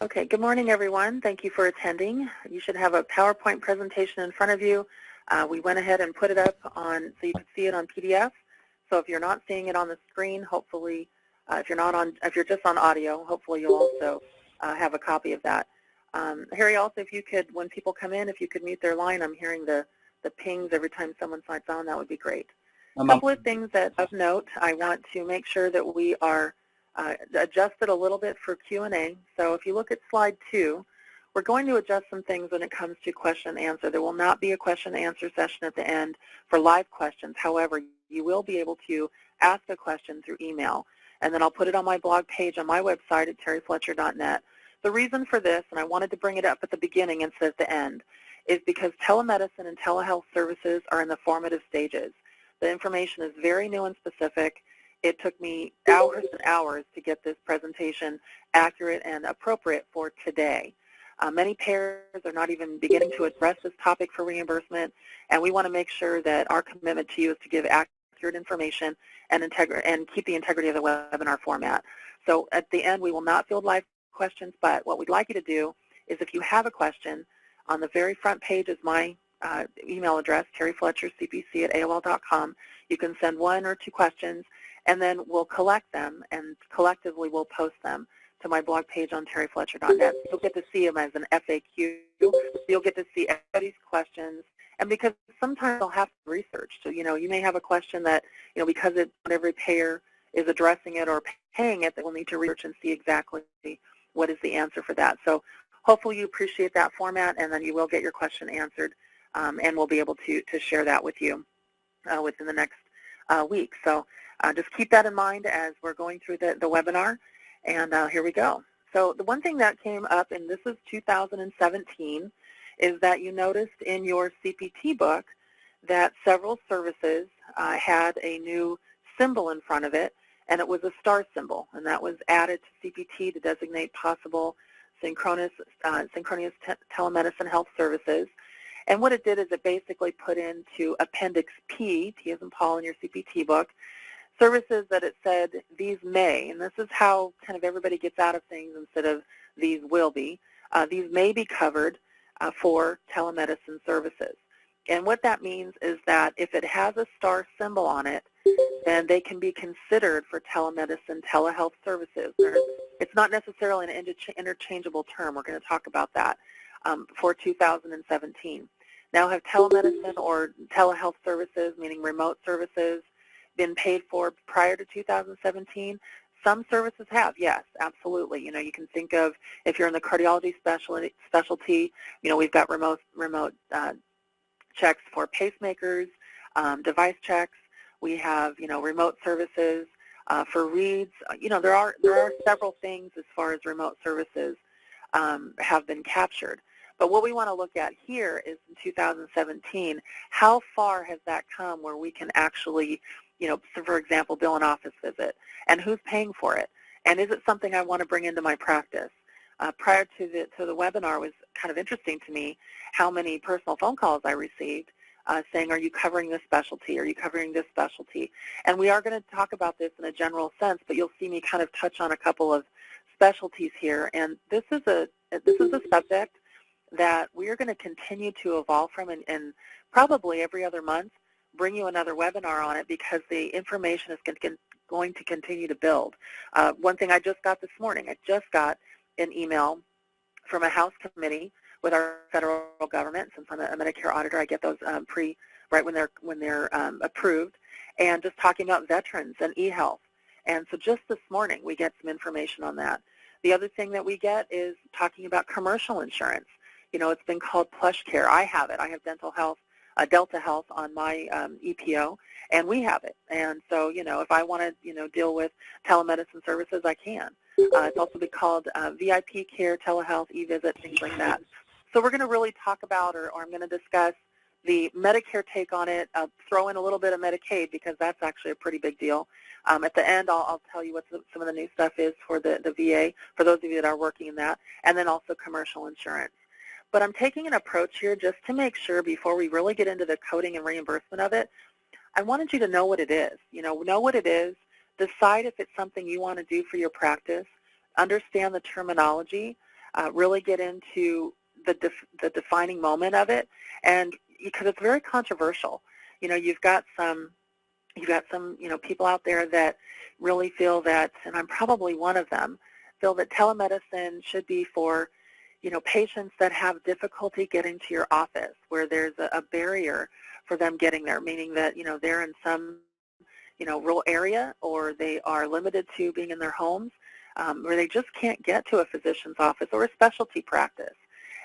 Okay, good morning, everyone. Thank you for attending. You should have a PowerPoint presentation in front of you. We went ahead and put it up on so you can see it on PDF. So if you're not seeing it on the screen, hopefully, if you're just on audio, hopefully you'll also have a copy of that. Harry, also, if you could, when people come in, if you could mute their line, I'm hearing the pings every time someone signs on. That would be great. A couple of things that of note, I want to make sure that we are adjusted a little bit for Q&A. So if you look at slide 2, we're going to adjust some things when it comes to question and answer. There will not be a question and answer session at the end for live questions. However, you will be able to ask a question through email, and then I'll put it on my blog page on my website at terryfletcher.net. The reason for this, and I wanted to bring it up at the beginning instead of the end, is because telemedicine and telehealth services are in the formative stages. The information is very new and specific. It took me hours and hours to get this presentation accurate and appropriate for today. Many payers are not even beginning to address this topic for reimbursement, and we want to make sure that our commitment to you is to give accurate information and keep the integrity of the webinar format. So at the end, we will not field live questions, but what we'd like you to do is if you have a question, on the very front page is my email address, terryfletchercpc@aol.com. You can send 1 or 2 questions, and then we'll collect them, and collectively we'll post them to my blog page on terryfletcher.net. You'll get to see them as an FAQ. You'll get to see everybody's questions, and because sometimes they'll have to research. So, you may have a question that, because not every payer is addressing it or paying it, that we'll need to research and see exactly what is the answer for that. So hopefully you appreciate that format, and then you will get your question answered, and we'll be able to share that with you within the next week. So just keep that in mind as we're going through the webinar, and here we go. So the one thing that came up, and this is 2017, is that you noticed in your CPT book that several services had a new symbol in front of it, and it was a star symbol, and that was added to CPT to designate possible synchronous telemedicine health services. And what it did is it basically put into Appendix P, P as in Paul in your CPT book, services that it said these may, and this is how kind of everybody gets out of things instead of these will be, these may be covered for telemedicine services. And what that means is that if it has a star symbol on it, then they can be considered for telemedicine, telehealth services. It's not necessarily an interchangeable term. We're going to talk about that for 2017. Now, have telemedicine or telehealth services, meaning remote services, been paid for prior to 2017? Some services have, yes, absolutely. You can think of, if you're in the cardiology specialty, we've got remote checks for pacemakers, device checks. We have, remote services for reads. There are several things as far as remote services have been captured. But what we want to look at here is in 2017, how far has that come where we can actually, so for example, bill an office visit, and who's paying for it? And is it something I want to bring into my practice? Prior to the webinar, it was kind of interesting to me how many personal phone calls I received saying, are you covering this specialty? Are you covering this specialty? And we are going to talk about this in a general sense, but you'll see me kind of touch on a couple of specialties here. And this is a subject that we are going to continue to evolve from, and probably every other month bring you another webinar on it, because the information is going to continue to build. One thing I just got this morning, I just got an email from a House committee with our federal government. Since I'm a Medicare auditor, I get those right when they're approved, and just talking about veterans and e-health. And so just this morning we get some information on that. The other thing that we get is talking about commercial insurance. It's been called plush care. I have it. I have dental health, Delta Health on my EPO, and we have it. And so, if I want to, deal with telemedicine services, I can. It's also been called VIP care, telehealth, e-visit, things like that. So we're going to really talk about, or I'm going to discuss the Medicare take on it. I'll throw in a little bit of Medicaid, because that's actually a pretty big deal. At the end, I'll tell you what some of the new stuff is for the VA, for those of you that are working in that, and then also commercial insurance. But I'm taking an approach here just to make sure, before we really get into the coding and reimbursement of it, I wanted you to know what it is. Know what it is, decide if it's something you want to do for your practice, understand the terminology, really get into the defining moment of it, and because it's very controversial. You've got some people out there that really feel that, and I'm probably one of them, feel that telemedicine should be for patients that have difficulty getting to your office, where there's a barrier for them getting there, meaning that they're in some rural area, or they are limited to being in their homes, where they just can't get to a physician's office or a specialty practice.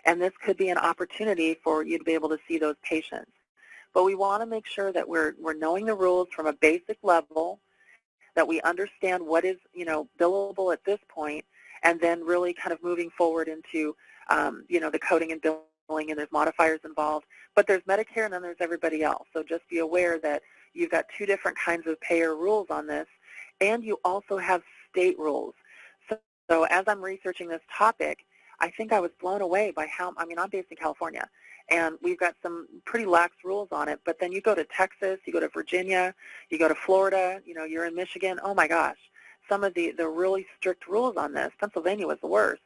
And this could be an opportunity for you to be able to see those patients. But we want to make sure that we're knowing the rules from a basic level, that we understand what is billable at this point, and then really kind of moving forward into the coding and billing, and there's modifiers involved. But there's Medicare, and then there's everybody else. So just be aware that you've got two different kinds of payer rules on this, and you also have state rules. So as I'm researching this topic, I think I was blown away by I'm based in California, and we've got some pretty lax rules on it, but then you go to Texas, you go to Virginia, you go to Florida, you're in Michigan, oh my gosh, some of the really strict rules on this. Pennsylvania was the worst.